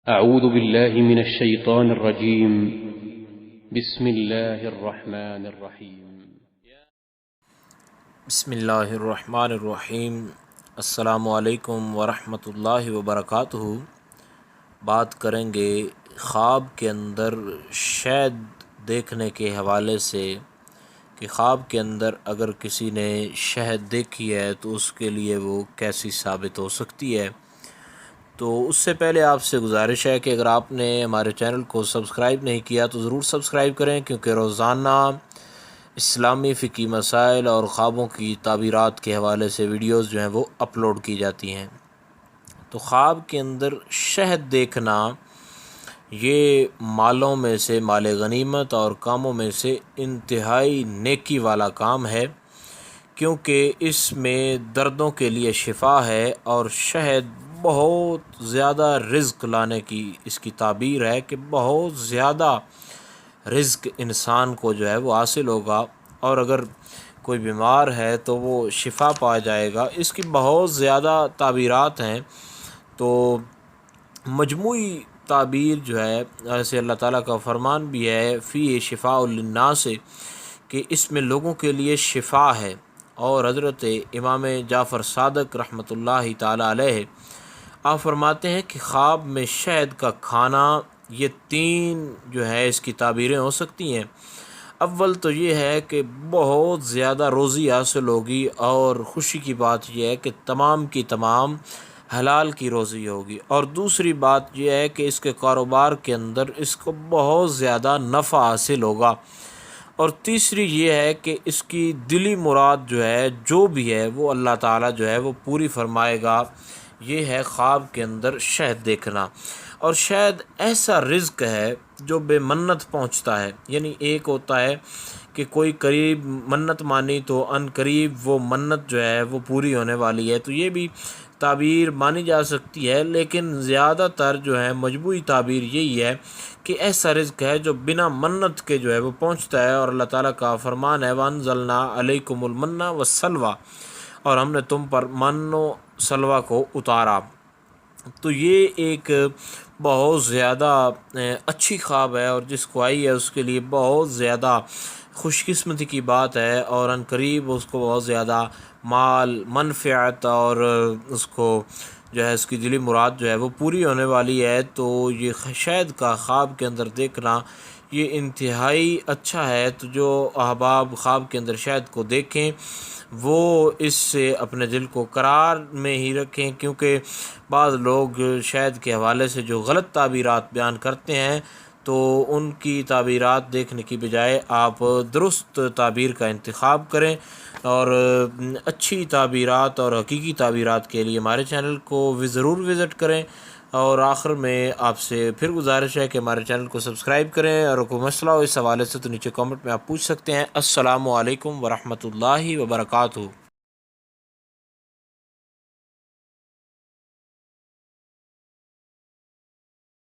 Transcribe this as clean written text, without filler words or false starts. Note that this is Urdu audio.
أعوذ بالله من الشيطان الرجيم. بسم الله الرحمن الرحيم. بسم اللہ الرحمن الرحیم۔ السلام علیکم ورحمۃ اللہ وبرکاتہ۔ بات کریں گے خواب کے اندر شہد دیکھنے کے حوالے سے کہ خواب کے اندر اگر کسی نے شہد دیکھی ہے تو اس کے لیے وہ کیسی ثابت ہو سکتی ہے۔ تو اس سے پہلے آپ سے گزارش ہے کہ اگر آپ نے ہمارے چینل کو سبسکرائب نہیں کیا تو ضرور سبسکرائب کریں، کیونکہ روزانہ اسلامی فقہی مسائل اور خوابوں کی تعبیرات کے حوالے سے ویڈیوز جو ہیں وہ اپلوڈ کی جاتی ہیں۔ تو خواب کے اندر شہد دیکھنا یہ مالوں میں سے مال غنیمت اور کاموں میں سے انتہائی نیکی والا کام ہے، کیونکہ اس میں دردوں کے لیے شفا ہے، اور شہد بہت زیادہ رزق لانے کی اس کی تعبیر ہے کہ بہت زیادہ رزق انسان کو جو ہے وہ حاصل ہوگا، اور اگر کوئی بیمار ہے تو وہ شفا پا جائے گا۔ اس کی بہت زیادہ تعبیرات ہیں۔ تو مجموعی تعبیر جو ہے ایسے اللہ تعالیٰ کا فرمان بھی ہے فی شفاء للناس، کہ اس میں لوگوں کے لیے شفا ہے۔ اور حضرت امام جعفر صادق رحمۃ اللہ تعالیٰ علیہ آپ فرماتے ہیں کہ خواب میں شہد کا کھانا، یہ تین جو ہے اس کی تعبیریں ہو سکتی ہیں۔ اول تو یہ ہے کہ بہت زیادہ روزی حاصل ہوگی، اور خوشی کی بات یہ ہے کہ تمام کی تمام حلال کی روزی ہوگی۔ اور دوسری بات یہ ہے کہ اس کے کاروبار کے اندر اس کو بہت زیادہ نفع حاصل ہوگا۔ اور تیسری یہ ہے کہ اس کی دلی مراد جو ہے جو بھی ہے وہ اللہ تعالیٰ جو ہے وہ پوری فرمائے گا۔ یہ ہے خواب کے اندر شہد دیکھنا۔ اور شہد ایسا رزق ہے جو بے منت پہنچتا ہے، یعنی ایک ہوتا ہے کہ کوئی قریب منت مانی تو ان قریب وہ منت جو ہے وہ پوری ہونے والی ہے، تو یہ بھی تعبیر مانی جا سکتی ہے، لیکن زیادہ تر جو ہے مجموعی تعبیر یہی ہے کہ ایسا رزق ہے جو بنا منت کے جو ہے وہ پہنچتا ہے۔ اور اللہ تعالیٰ کا فرمان ہے وَأَنزَلْنَا عَلَيْكُمُ الْمَنَّ وَالسَّلْوَىٰ، اور ہم نے تم پر من و سلوہ کو اتارا۔ تو یہ ایک بہت زیادہ اچھی خواب ہے، اور جس کو آئی ہے اس کے لیے بہت زیادہ خوش قسمتی کی بات ہے، اور ان قریب اس کو بہت زیادہ مال منفعت اور اس کو جو ہے اس کی دلی مراد جو ہے وہ پوری ہونے والی ہے۔ تو یہ شہد کا خواب کے اندر دیکھنا یہ انتہائی اچھا ہے۔ تو جو احباب خواب کے اندر شہد کو دیکھیں وہ اس سے اپنے دل کو قرار میں ہی رکھیں، کیونکہ بعض لوگ شہد کے حوالے سے جو غلط تعبیرات بیان کرتے ہیں تو ان کی تعبیرات دیکھنے کی بجائے آپ درست تعبیر کا انتخاب کریں، اور اچھی تعبیرات اور حقیقی تعبیرات کے لیے ہمارے چینل کو ضرور وزٹ کریں۔ اور آخر میں آپ سے پھر گزارش ہے کہ ہمارے چینل کو سبسکرائب کریں، اور کوئی مسئلہ ہو اس حوالے سے تو نیچے کامنٹ میں آپ پوچھ سکتے ہیں۔ السلام علیکم ورحمۃ اللہ وبرکاتہ۔